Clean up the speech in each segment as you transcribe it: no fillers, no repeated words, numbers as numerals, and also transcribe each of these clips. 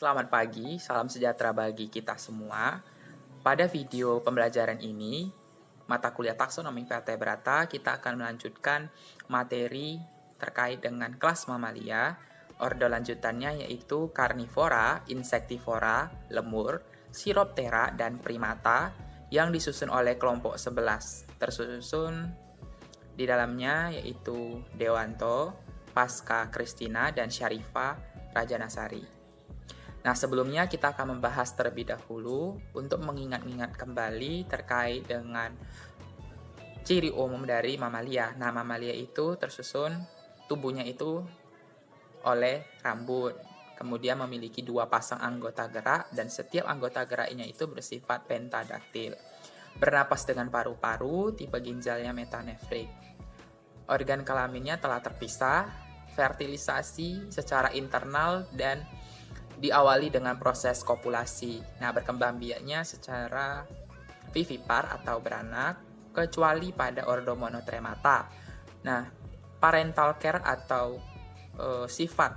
Selamat pagi, salam sejahtera bagi kita semua. Pada video pembelajaran ini, mata kuliah taksonomi vertebrata, kita akan melanjutkan materi terkait dengan kelas mamalia. Ordo lanjutannya yaitu karnivora, insektivora, lemur, siroptera, dan primata yang disusun oleh kelompok 11. Tersusun di dalamnya yaitu Dewanto, Pasca Kristina, dan Syarifah Rajanasari. Nah, sebelumnya kita akan membahas terlebih dahulu untuk mengingat-ingat kembali terkait dengan ciri umum dari mamalia. Nah, mamalia itu tersusun tubuhnya itu oleh rambut, kemudian memiliki 2 pasang anggota gerak dan setiap anggota geraknya itu bersifat pentadaktil. Bernapas dengan paru-paru, tipe ginjalnya metanefrik. Organ kelaminnya telah terpisah, fertilisasi secara internal dan diawali dengan proses kopulasi. Nah, berkembang biaknya secara vivipar atau beranak, kecuali pada ordo monotremata. Nah, parental care atau sifat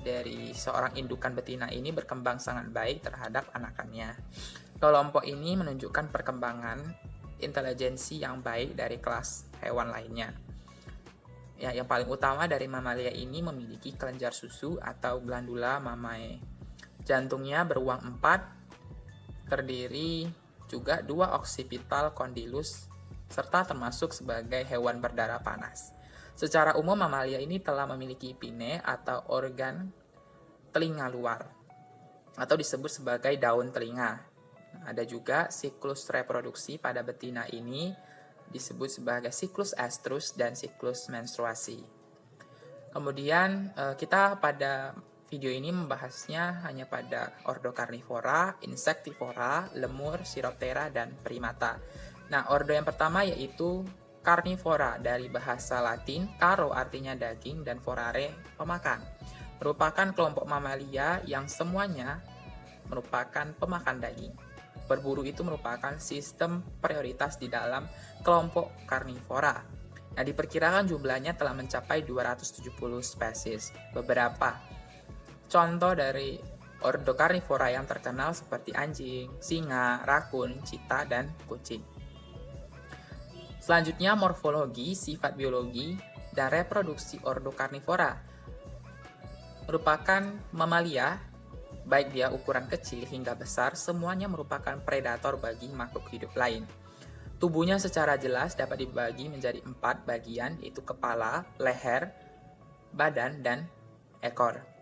dari seorang indukan betina ini berkembang sangat baik terhadap anakannya. Kelompok ini menunjukkan perkembangan intelijensi yang baik dari kelas hewan lainnya. Ya, yang paling utama dari mamalia ini memiliki kelenjar susu atau glandula mamae. Jantungnya beruang 4, terdiri juga 2 oksipital kondilus, serta termasuk sebagai hewan berdarah panas. Secara umum mamalia ini telah memiliki pinne atau organ telinga luar, atau disebut sebagai daun telinga. Ada juga siklus reproduksi pada betina ini disebut sebagai siklus estrus dan siklus menstruasi. Kemudian kita pada video ini membahasnya hanya pada ordo karnivora, insektivora, lemur, siroptera, dan primata. Nah, ordo yang pertama yaitu karnivora dari bahasa Latin, caro artinya daging dan forare pemakan. Merupakan kelompok mamalia yang semuanya merupakan pemakan daging. Berburu itu merupakan sistem prioritas di dalam kelompok karnivora. Nah, diperkirakan jumlahnya telah mencapai 270 spesies. Beberapa contoh dari ordo karnivora yang terkenal seperti anjing, singa, rakun, cita, dan kucing. Selanjutnya morfologi, sifat biologi, dan reproduksi ordo karnivora. Merupakan mamalia, baik dia ukuran kecil hingga besar, semuanya merupakan predator bagi makhluk hidup lain. Tubuhnya secara jelas dapat dibagi menjadi 4 bagian, yaitu kepala, leher, badan, dan ekor.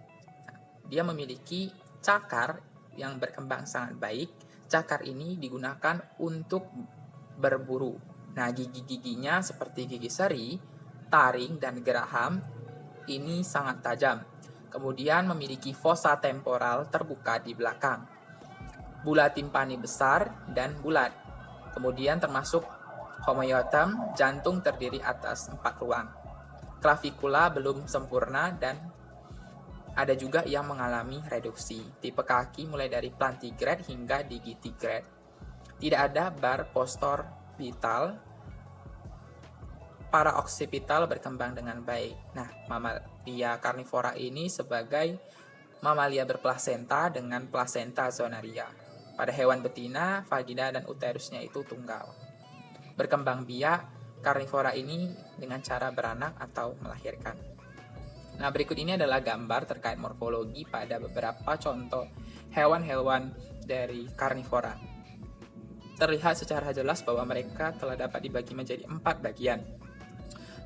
Dia memiliki cakar yang berkembang sangat baik. Cakar ini digunakan untuk berburu. Nah, gigi-giginya seperti gigi seri, taring, dan geraham ini sangat tajam. Kemudian memiliki fossa temporal terbuka di belakang. Bula timpani besar dan bulat. Kemudian termasuk homoiotum, jantung terdiri atas 4 ruang. Klavikula belum sempurna dan ada juga yang mengalami reduksi. Tipe kaki mulai dari plantigrade hingga digitigrade. Tidak ada bar postorbital. Para oksipital berkembang dengan baik. Nah, mamalia karnivora ini sebagai mamalia berplasenta dengan plasenta zonaria. Pada hewan betina, vagina dan uterusnya itu tunggal. Berkembang biak karnivora ini dengan cara beranak atau melahirkan. Nah, berikut ini adalah gambar terkait morfologi pada beberapa contoh hewan-hewan dari karnivora. Terlihat secara jelas bahwa mereka telah dapat dibagi menjadi 4 bagian.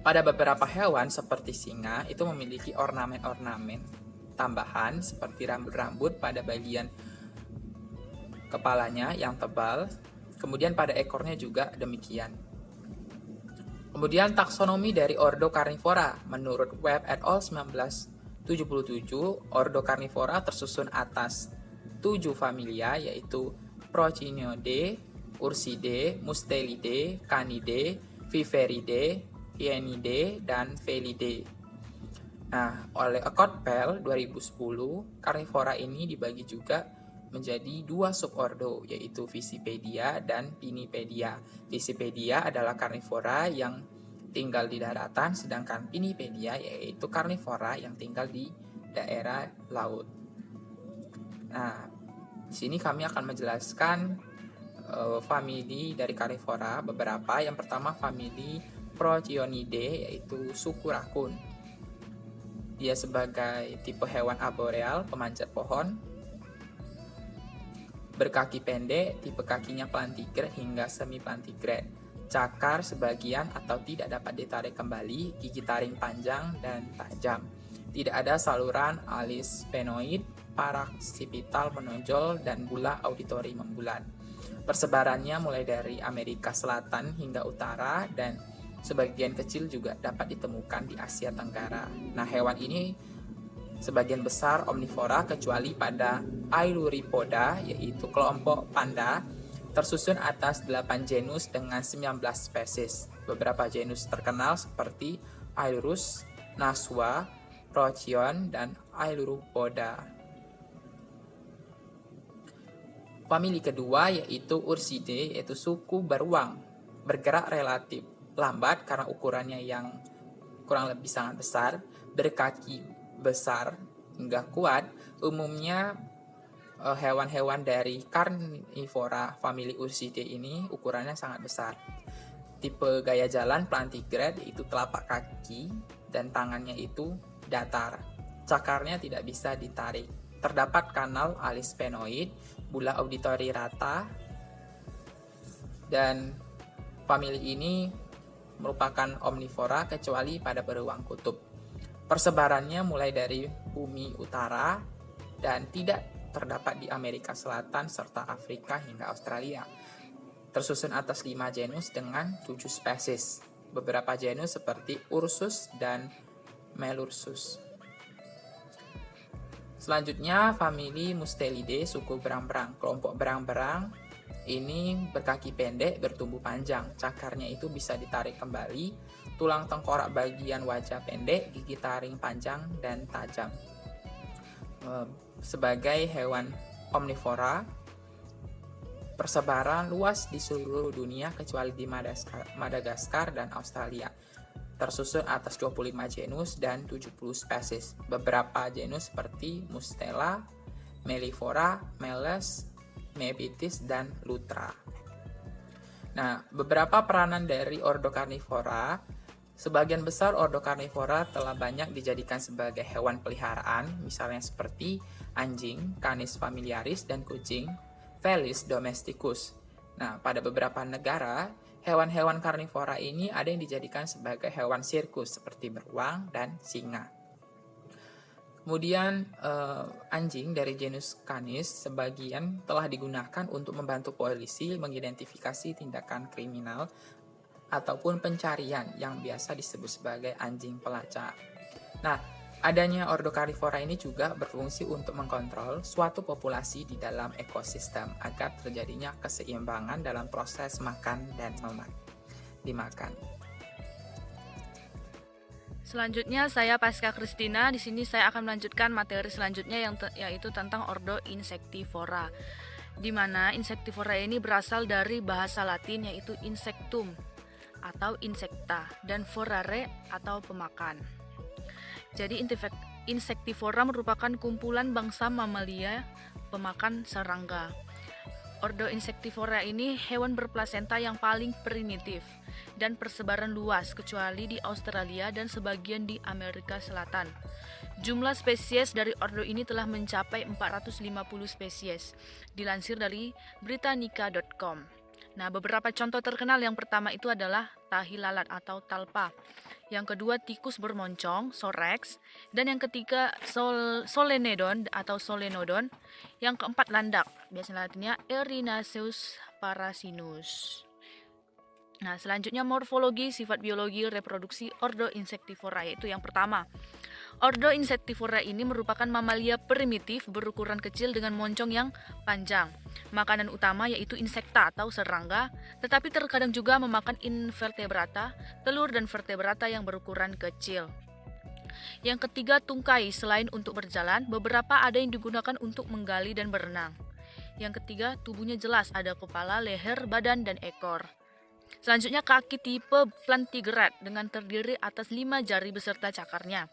Pada beberapa hewan seperti singa itu memiliki ornamen-ornamen tambahan seperti rambut-rambut pada bagian kepalanya yang tebal, kemudian pada ekornya juga demikian. Kemudian taksonomi dari ordo karnivora. Menurut Webb et al. 1977, ordo karnivora tersusun atas 7 familia yaitu Prochyonidae, Ursidae, Mustelidae, Canidae, Viperidae, Hyenidae, dan Felidae. Nah, oleh Acott-Pel 2010, karnivora ini dibagi juga menjadi 2 subordo, yaitu Visipedia dan Pinnipedia. Visipedia adalah karnivora yang tinggal di daratan, sedangkan Pinnipedia yaitu karnivora yang tinggal di daerah laut. Nah, di sini kami akan menjelaskan famili dari karnivora beberapa. Yang pertama famili Prochionidae, yaitu suku rakun. Dia sebagai tipe hewan arboreal, pemanjat pohon, berkaki pendek, tipe kakinya plantigrade hingga semi plantigrade. Cakar sebagian atau tidak dapat ditarik kembali, gigi taring panjang dan tajam. Tidak ada saluran alis sphenoid, paraksipital menonjol, dan bula auditori membulat. Persebarannya mulai dari Amerika Selatan hingga utara, dan sebagian kecil juga dapat ditemukan di Asia Tenggara. Nah, hewan ini sebagian besar omnivora kecuali pada Ailuripoda, yaitu kelompok panda, tersusun atas 8 genus dengan 19 spesies. Beberapa genus terkenal seperti Ailurus, Nasua, Procyon, dan Ailuropoda. Famili kedua yaitu Ursidae, yaitu suku beruang, bergerak relatif lambat karena ukurannya yang kurang lebih sangat besar, berkaki besar hingga kuat. Umumnya hewan-hewan dari karnivora famili Ursidae ini ukurannya sangat besar. Tipe gaya jalan plantigrade, yaitu telapak kaki dan tangannya itu datar. Cakarnya tidak bisa ditarik. Terdapat kanal alis sphenoid, bula auditori rata, dan famili ini merupakan omnivora kecuali pada beruang kutub. Persebarannya mulai dari bumi utara dan tidak terdapat di Amerika Selatan serta Afrika hingga Australia. Tersusun atas 5 genus dengan 7 spesies. Beberapa genus seperti Ursus dan Melursus. Selanjutnya famili Mustelidae, suku berang-berang. Kelompok berang-berang ini berkaki pendek, bertumbuh panjang. Cakarnya itu bisa ditarik kembali. Tulang tengkorak bagian wajah pendek, gigi taring panjang dan tajam. Sebagai hewan omnivora, persebaran luas di seluruh dunia kecuali di Madagaskar dan Australia. Tersusun atas 25 genus dan 70 spesies. Beberapa genus seperti Mustela, Mellifera, Meles, Mepitis, dan Lutra. Nah, beberapa peranan dari ordo Carnivora. Sebagian besar ordo Carnivora telah banyak dijadikan sebagai hewan peliharaan, misalnya seperti anjing, Canis familiaris, dan kucing, Felis domesticus. Nah, pada beberapa negara, hewan-hewan karnivora ini ada yang dijadikan sebagai hewan sirkus seperti beruang dan singa. Kemudian anjing dari genus Canis sebagian telah digunakan untuk membantu polisi mengidentifikasi tindakan kriminal ataupun pencarian yang biasa disebut sebagai anjing pelacak. Nah, adanya ordo Carnivora ini juga berfungsi untuk mengkontrol suatu populasi di dalam ekosistem agar terjadinya keseimbangan dalam proses makan dan dimakan. Selanjutnya saya Pasca Kristina. Di sini saya akan melanjutkan materi selanjutnya yaitu tentang ordo Insectivora. Di mana Insectivora ini berasal dari bahasa Latin yaitu insectum atau insekta dan forare atau pemakan. Jadi Insectivora merupakan kumpulan bangsa mamalia pemakan serangga. Ordo Insectivora ini hewan berplasenta yang paling primitif dan persebaran luas kecuali di Australia dan sebagian di Amerika Selatan. Jumlah spesies dari ordo ini telah mencapai 450 spesies, dilansir dari Britannica.com. Nah, beberapa contoh terkenal yang pertama itu adalah tahi lalat atau talpa. Yang kedua tikus bermoncong, Sorex, dan yang ketiga Solenodon atau Solenodon. Yang keempat landak, biasa latinnya Erinaceus parasinus. Nah, selanjutnya morfologi, sifat biologi, reproduksi ordo Insectivora, yaitu yang pertama. Ordo Insectivora ini merupakan mamalia primitif berukuran kecil dengan moncong yang panjang. Makanan utama yaitu insekta atau serangga, tetapi terkadang juga memakan invertebrata, telur dan vertebrata yang berukuran kecil. Yang ketiga, tungkai. Selain untuk berjalan, beberapa ada yang digunakan untuk menggali dan berenang. Yang ketiga, tubuhnya jelas, ada kepala, leher, badan, dan ekor. Selanjutnya, kaki tipe plantigrade dengan terdiri atas 5 jari beserta cakarnya.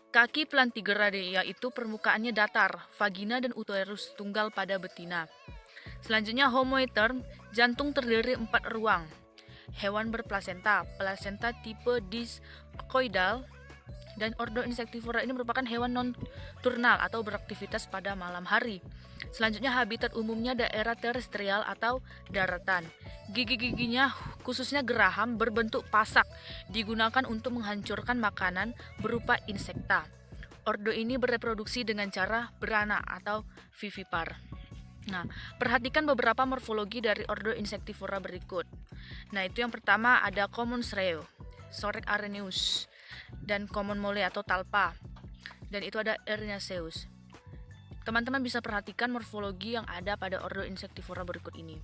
Kaki Plantigrade yaitu permukaannya datar, vagina dan uterus tunggal pada betina. Selanjutnya Homoeter, jantung terdiri 4 ruang. Hewan berplasenta, plasenta tipe discoidal, dan ordo Insectivora ini merupakan hewan nokturnal atau beraktivitas pada malam hari. Selanjutnya habitat umumnya daerah terestrial atau daratan. Gigi-giginya khususnya geraham berbentuk pasak digunakan untuk menghancurkan makanan berupa insekta. Ordo ini bereproduksi dengan cara beranak atau vivipar. Nah, perhatikan beberapa morfologi dari ordo Insectivora berikut. Nah, itu yang pertama ada common shrew, Sorek areneus, dan common mole atau talpa. Dan itu ada Erinaceus. Teman-teman bisa perhatikan morfologi yang ada pada ordo Insectivora berikut ini.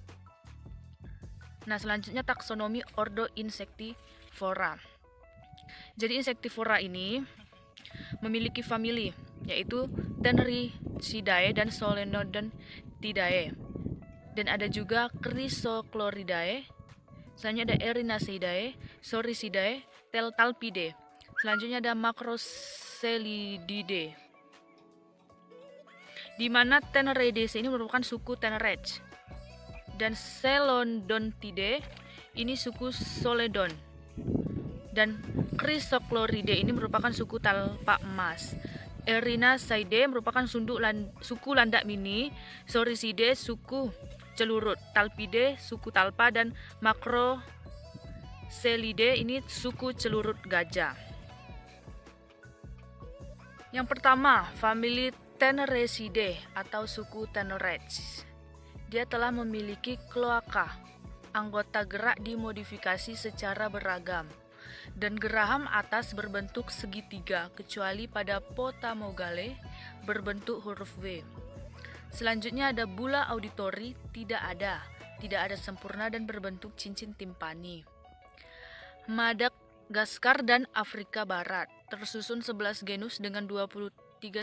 Nah, selanjutnya taksonomi ordo Insectivora. Jadi Insectivora ini memiliki famili, yaitu Tenericidae dan Solenodontidae. Dan ada juga Chrysochloridae. Selanjutnya ada Erinaceidae, Soricidae, Talpidae. Selanjutnya ada Macrocelidae, di mana Tenereidese ini merupakan suku Tenerec, dan Selodontidae ini suku Soledon, dan Chrysochloridae ini merupakan suku talpa emas. Erinaceidae merupakan suku landak mini, Soricidae suku celurut, Talpidae suku talpa, dan Macrocelidae ini suku celurut gajah. Yang pertama, famili Tenericidae atau suku Tenerec. Dia telah memiliki kloaka, anggota gerak dimodifikasi secara beragam, dan geraham atas berbentuk segitiga kecuali pada Potamogale berbentuk huruf V. Selanjutnya ada bula auditori, tidak ada sempurna dan berbentuk cincin timpani. Madagaskar dan Afrika Barat tersusun 11 genus dengan 23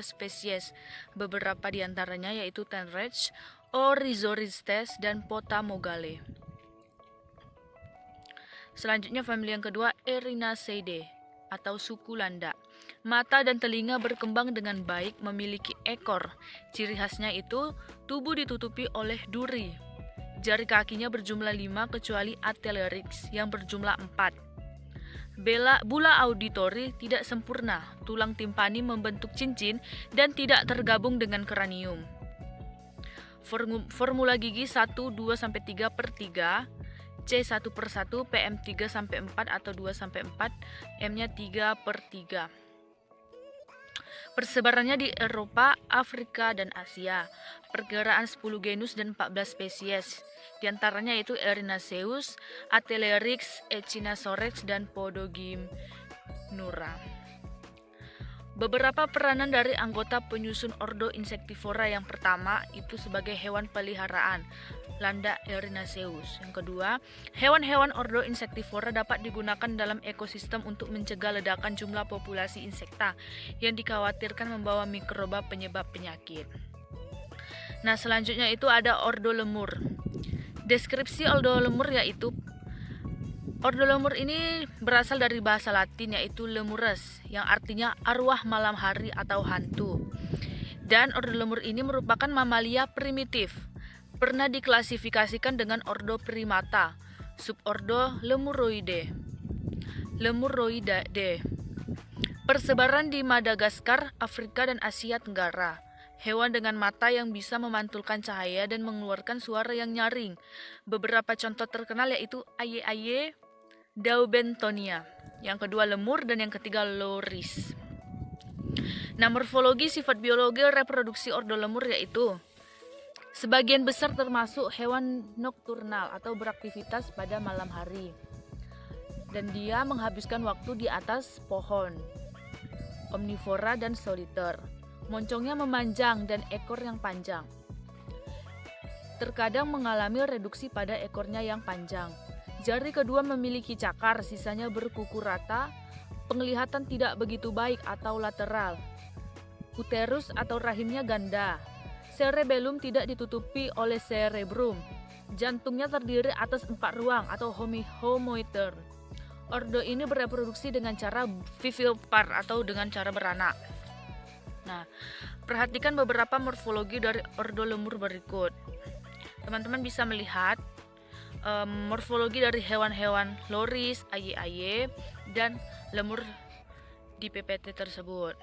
spesies. Beberapa diantaranya yaitu Tenrec, Oryzoristes, dan Potamogale. Selanjutnya famili yang kedua Erinaceidae atau suku landak. Mata dan telinga berkembang dengan baik, memiliki ekor. Ciri khasnya itu tubuh ditutupi oleh duri. Jari kakinya berjumlah 5 kecuali Atelerix yang berjumlah 4. Bula auditori tidak sempurna, tulang timpani membentuk cincin dan tidak tergabung dengan kranium. Formula gigi 1, 2, 3 per 3, C 1 per 1, PM 3 sampai 4 atau 2 sampai 4, M-nya 3 per 3. Persebarannya di Eropa, Afrika, dan Asia. Perkiraan 10 genus dan 14 spesies. Di antaranya itu Erinaceus, Atelerix, Echinosaurus, dan Podogymnura. Beberapa peranan dari anggota penyusun ordo Insectivora. Yang pertama itu sebagai hewan peliharaan, landak Erinaceus. Yang kedua, hewan-hewan ordo Insectivora dapat digunakan dalam ekosistem untuk mencegah ledakan jumlah populasi insekta yang dikhawatirkan membawa mikroba penyebab penyakit. Nah, selanjutnya itu ada ordo lemur. Deskripsi ordo lemur yaitu ordo lemur ini berasal dari bahasa Latin yaitu lemures yang artinya arwah malam hari atau hantu. Dan ordo lemur ini merupakan mamalia primitif. Pernah diklasifikasikan dengan ordo Primata, subordo Lemuroidae. Persebaran di Madagaskar, Afrika, dan Asia Tenggara. Hewan dengan mata yang bisa memantulkan cahaya dan mengeluarkan suara yang nyaring. Beberapa contoh terkenal yaitu aye-aye, Daubentonia. Yang kedua lemur dan yang ketiga loris. Nah, morfologi, sifat biologi, reproduksi ordo lemur yaitu sebagian besar termasuk hewan nokturnal atau beraktivitas pada malam hari. Dan dia menghabiskan waktu di atas pohon. Omnivora dan soliter. Moncongnya memanjang dan ekor yang panjang. Terkadang mengalami reduksi pada ekornya yang panjang. Jari kedua memiliki cakar, sisanya berkuku rata. Penglihatan tidak begitu baik atau lateral. Uterus atau rahimnya ganda. Cerebellum tidak ditutupi oleh cerebrum. Jantungnya terdiri atas 4 ruang atau homoeter. Ordo ini bereproduksi dengan cara vivipar atau dengan cara beranak. Nah, perhatikan beberapa morfologi dari ordo lemur berikut. Teman-teman bisa melihat morfologi dari hewan-hewan loris, aye-aye, dan lemur di PPT tersebut.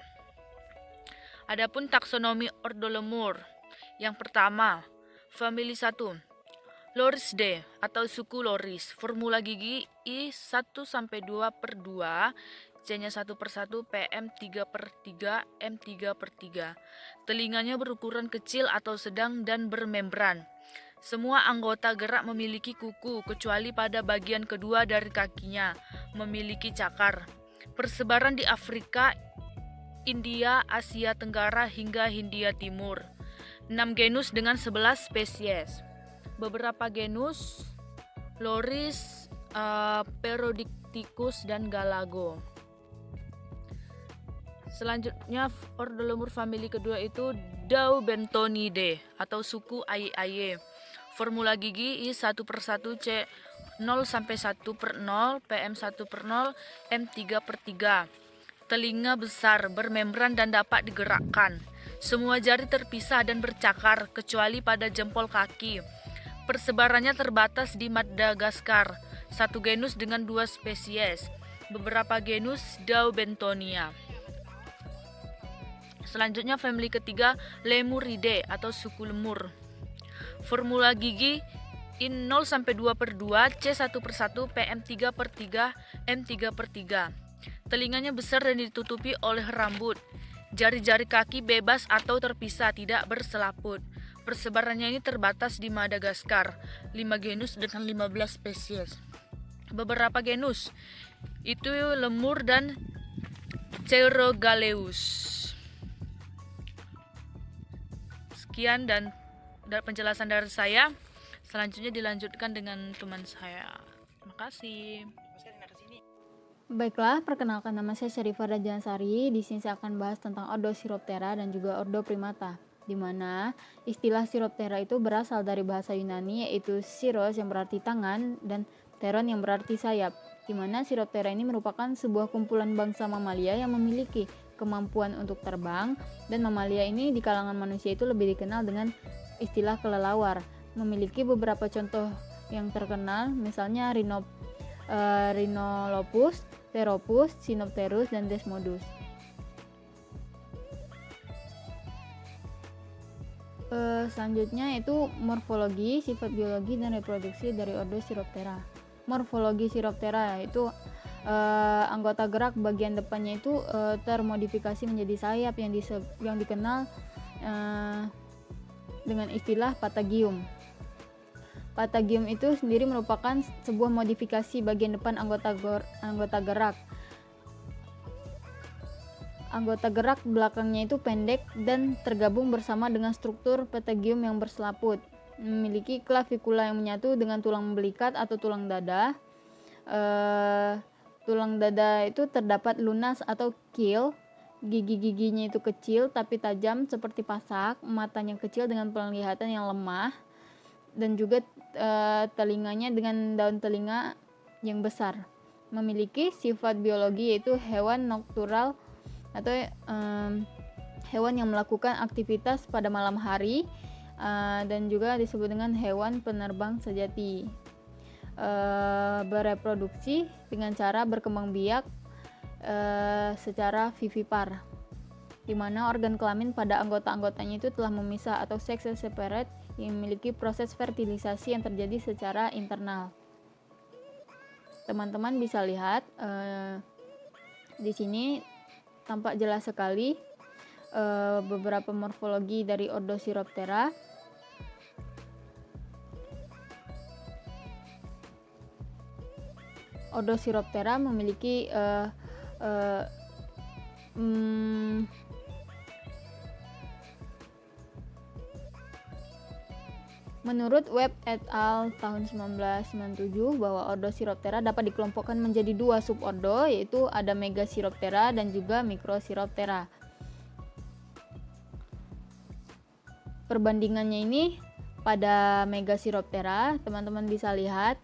Adapun taksonomi ordo lemur. Yang pertama, famili 1, Loridae atau suku loris. Formula gigi I1-2/2, C-nya 1/1, PM 3/3, M 3/3. Telinganya berukuran kecil atau sedang dan bermembran. Semua anggota gerak memiliki kuku, kecuali pada bagian kedua dari kakinya, memiliki cakar. Persebaran di Afrika, India, Asia Tenggara, hingga Hindia Timur. 6 genus dengan 11 spesies. Beberapa genus, Loris, Perodicticus, dan Galago. Selanjutnya, ordo lemur famili kedua itu Daubentonidae atau suku aye-aye. Formula gigi I1/1, C 0-1/0, PM 1/0, M 3/3. Telinga besar, bermembran dan dapat digerakkan. Semua jari terpisah dan bercakar, kecuali pada jempol kaki. Persebarannya terbatas di Madagaskar, 1 genus dengan 2 spesies. Beberapa genus Daubentonia. Selanjutnya famili ketiga Lemuridae atau suku lemur. Formula gigi in 0-2/2, C 1/1, PM 3/3, M 3/3. Telinganya besar dan ditutupi oleh rambut. Jari-jari kaki bebas atau terpisah, tidak berselaput. Persebarannya ini terbatas di Madagaskar, 5 genus dengan 15 spesies. Beberapa genus itu lemur dan Cerogaleus. Sekian dan penjelasan dari saya. Selanjutnya dilanjutkan dengan teman saya. Terima kasih. Baiklah, perkenalkan nama saya Syarifah Rajansari. Di sini saya akan bahas tentang ordo Chiroptera dan juga ordo Primata, di mana istilah Chiroptera itu berasal dari bahasa Yunani, yaitu Chiros yang berarti tangan dan Pteron yang berarti sayap, di mana Chiroptera ini merupakan sebuah kumpulan bangsa mamalia yang memiliki kemampuan untuk terbang, dan mamalia ini di kalangan manusia itu lebih dikenal dengan istilah kelelawar. Memiliki beberapa contoh yang terkenal, misalnya Rhinolopus, Theropus, Sinopterus, dan Desmodus. Selanjutnya itu morfologi, sifat biologi, dan reproduksi dari ordo Chiroptera. Morfologi Chiroptera itu anggota gerak bagian depannya itu termodifikasi menjadi sayap yang dikenal dengan istilah patagium. Patagium itu sendiri merupakan sebuah modifikasi bagian depan anggota gerak. Anggota gerak belakangnya itu pendek dan tergabung bersama dengan struktur patagium yang berselaput. Memiliki klavikula yang menyatu dengan tulang belikat atau tulang dada. Tulang dada itu terdapat lunas atau keel. Gigi-giginya itu kecil tapi tajam seperti pasak. Matanya kecil dengan penglihatan yang lemah. Dan juga telinganya dengan daun telinga yang besar. Memiliki sifat biologi yaitu hewan noktural atau hewan yang melakukan aktivitas pada malam hari, dan juga disebut dengan hewan penerbang sejati. Bereproduksi dengan cara berkembang biak secara vivipar, di mana organ kelamin pada anggota-anggotanya itu telah memisah atau sex separate, yang memiliki proses fertilisasi yang terjadi secara internal. Teman-teman bisa lihat di sini tampak jelas sekali beberapa morfologi dari ordo Chiroptera. Ordo Chiroptera memiliki menurut Webb et al. Tahun 1997 bahwa ordo Chiroptera dapat dikelompokkan menjadi 2 subordo, yaitu ada Megachiroptera dan juga Microchiroptera. Perbandingannya ini pada Megachiroptera, teman-teman bisa lihat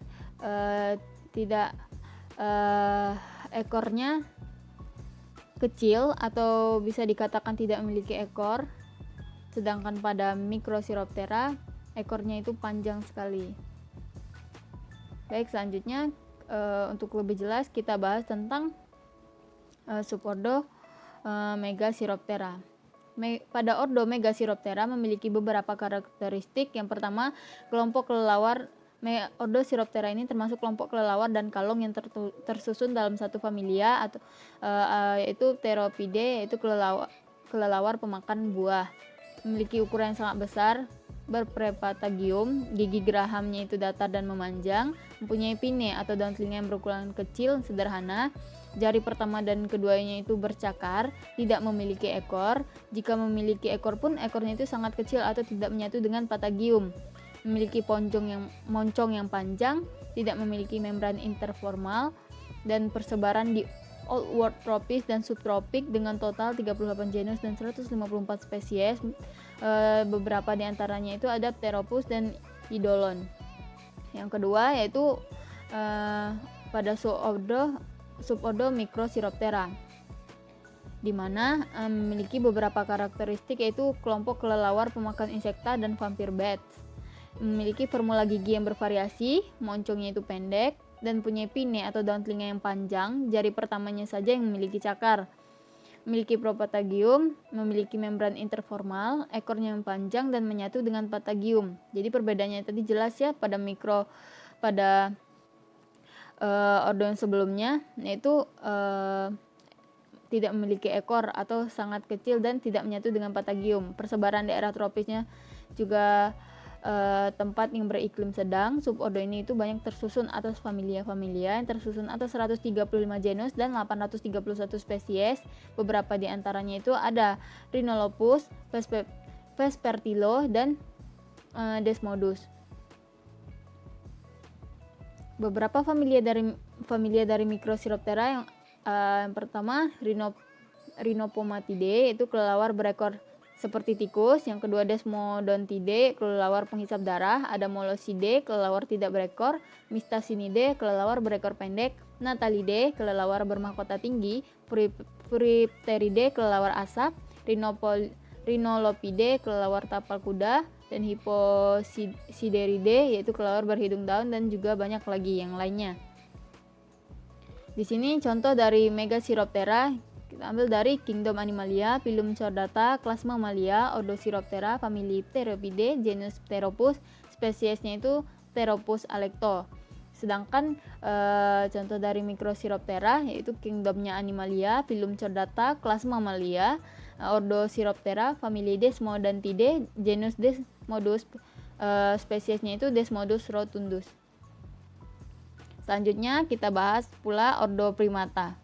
ekornya kecil atau bisa dikatakan tidak memiliki ekor, sedangkan pada Microsiroptera ekornya itu panjang sekali. Baik, selanjutnya untuk lebih jelas kita bahas tentang subordo Megasiroptera. Pada ordo Megasiroptera memiliki beberapa karakteristik. Yang pertama, kelompok kelelawar. Ordo Siroptera ini termasuk kelompok kelelawar dan kalong yang tersusun dalam satu familia atau yaitu Pteropide, yaitu kelelawar pemakan buah. Memiliki ukuran yang sangat besar, berprepatagium, gigi gerahamnya itu datar dan memanjang, mempunyai pinne atau daun telinga yang berukuran kecil sederhana. Jari pertama dan keduanya itu bercakar, tidak memiliki ekor. Jika memiliki ekor pun ekornya itu sangat kecil atau tidak menyatu dengan patagium. Memiliki moncong yang panjang, tidak memiliki membran interformal, dan persebaran di Old World tropis dan subtropik dengan total 38 genus dan 154 spesies. Beberapa di antaranya itu ada Pteropus dan Eidolon. Yang kedua yaitu pada subordo Microsiroptera, di mana memiliki beberapa karakteristik, yaitu kelompok kelelawar pemakan insekta dan vampire bats. Memiliki formula gigi yang bervariasi, moncongnya itu pendek dan punya pinne atau daun telinga yang panjang, jari pertamanya saja yang memiliki cakar. Memiliki propatagium, memiliki membran interformal, ekornya yang panjang dan menyatu dengan patagium. Jadi perbedaannya tadi jelas ya pada ordo yang sebelumnya, yaitu tidak memiliki ekor atau sangat kecil dan tidak menyatu dengan patagium. Persebaran daerah tropisnya juga tempat yang beriklim sedang. Subordo ini itu banyak tersusun atas familia yang tersusun atas 135 genus dan 831 spesies. Beberapa di antaranya itu ada Rhinolopus, Vespertilo, dan Desmodus. Beberapa familia dari Microsiroptera yang pertama Rhinopomatidae, yaitu kelelawar berekor seperti tikus. Yang kedua Desmodontidae, kelelawar penghisap darah. Ada Molosidae, kelelawar tidak berekor. Mystacinidae, kelelawar berekor pendek. Natalidae, kelelawar bermahkota tinggi. Puripteridae, kelelawar asap. Rhinolopidae, kelelawar tapal kuda. Dan Hipposideridae, yaitu kelelawar berhidung daun, dan juga banyak lagi yang lainnya. Di sini contoh dari Megasiroptera kita ambil dari Kingdom Animalia, Phylum Chordata, kelas Mammalia, Ordo Siroptera, famili Pteropidae, genus Pteropus, spesiesnya itu Pteropus alecto. Sedangkan contoh dari Microsiroptera yaitu Kingdomnya Animalia, Phylum Chordata, kelas Mammalia, Ordo Siroptera, famili Desmodantidae, genus Desmodus, spesiesnya itu Desmodus rotundus. Selanjutnya kita bahas pula Ordo Primata.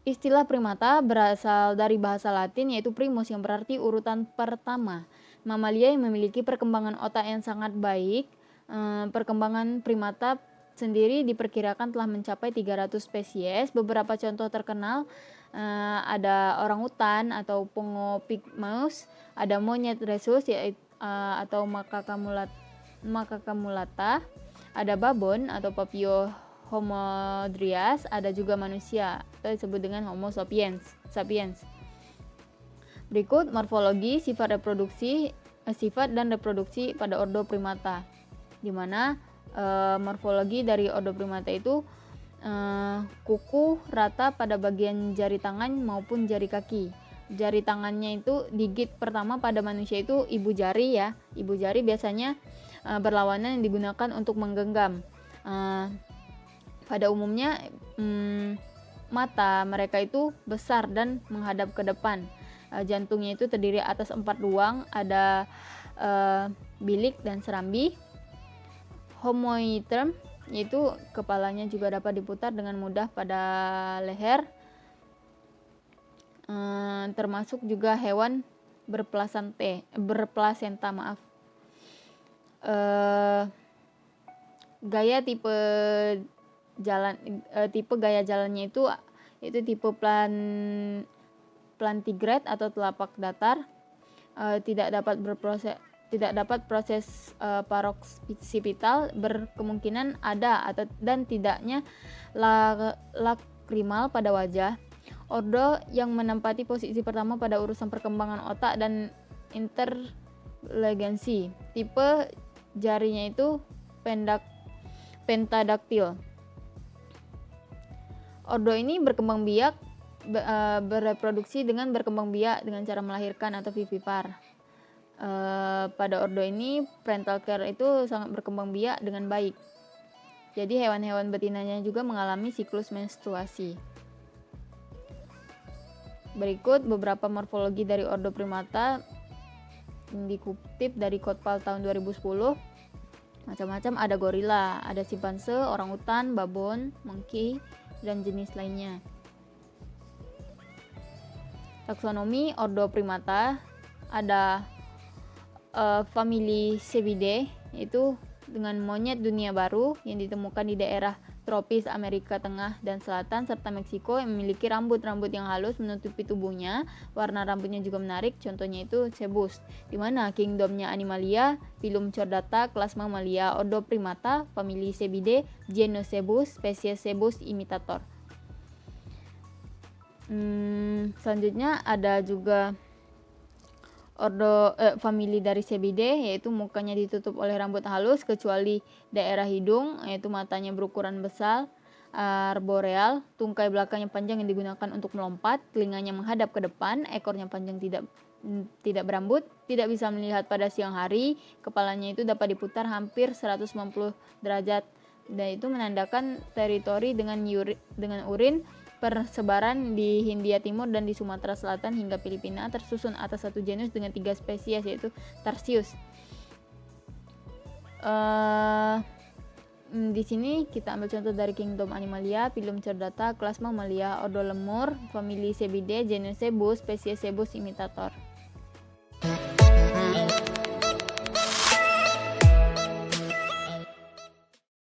Istilah primata berasal dari bahasa Latin yaitu primus yang berarti urutan pertama. Mamalia yang memiliki perkembangan otak yang sangat baik. Perkembangan primata sendiri diperkirakan telah mencapai 300 spesies. Beberapa contoh terkenal ada orangutan atau Pongo pygmaeus, ada monyet rhesus atau Macaca mulata, ada babon atau Papio homodryas, ada juga manusia atau disebut dengan Homo sapiens. Berikut morfologi, sifat dan reproduksi pada ordo primata, di mana morfologi dari ordo primata itu kuku rata pada bagian jari tangan maupun jari kaki. Jari tangannya itu digit pertama pada manusia itu ibu jari ya. Ibu jari biasanya berlawanan yang digunakan untuk menggenggam. Pada umumnya mata mereka itu besar dan menghadap ke depan. Jantungnya itu terdiri atas 4 ruang, ada bilik dan serambi. Homoitem, yaitu kepalanya juga dapat diputar dengan mudah pada leher. Termasuk juga hewan berplasenta. Gaya tipe gaya jalannya itu tipe plantigrade atau telapak datar. Tidak dapat proses paroksipital, berkemungkinan ada dan tidaknya sublacrimal pada wajah. Ordo yang menempati posisi pertama pada urusan perkembangan otak dan inteligensi. Tipe jarinya itu pentadaktil. Ordo ini berkembang biak, bereproduksi dengan berkembang biak dengan cara melahirkan atau vivipar. Pada ordo ini parental care itu sangat berkembang biak dengan baik. Jadi hewan-hewan betinanya juga mengalami siklus menstruasi. Berikut beberapa morfologi dari ordo primata yang dikutip dari Kotpal tahun 2010. Macam-macam, ada gorila, ada simpanse, orangutan, babon, monkey, dan jenis lainnya. Taksonomi ordo primata ada famili Cebidae, yaitu dengan monyet dunia baru yang ditemukan di daerah tropis Amerika Tengah dan Selatan serta Meksiko yang memiliki rambut-rambut yang halus menutupi tubuhnya. Warna rambutnya juga menarik, contohnya itu Cebus. Di mana kingdomnya Animalia, Phylum Chordata, kelas Mammalia, ordo Primata, famili Cebidae, genus Cebus, spesies Cebus imitator. Selanjutnya ada juga ordo famili dari Cebidae, yaitu mukanya ditutup oleh rambut halus kecuali daerah hidung, yaitu matanya berukuran besar, arboreal, tungkai belakangnya panjang yang digunakan untuk melompat, telinganya menghadap ke depan, ekornya panjang tidak berambut, tidak bisa melihat pada siang hari, kepalanya itu dapat diputar hampir 190 derajat, dan itu menandakan teritori dengan urin. Persebaran di Hindia Timur dan di Sumatera Selatan hingga Filipina, tersusun atas satu genus dengan 3 spesies, yaitu Tarsius. Di sini kita ambil contoh dari kingdom Animalia, Phylum Chordata, kelas Mammalia, ordo lemur, famili Cebidae, genus Cebus, spesies Cebus imitator.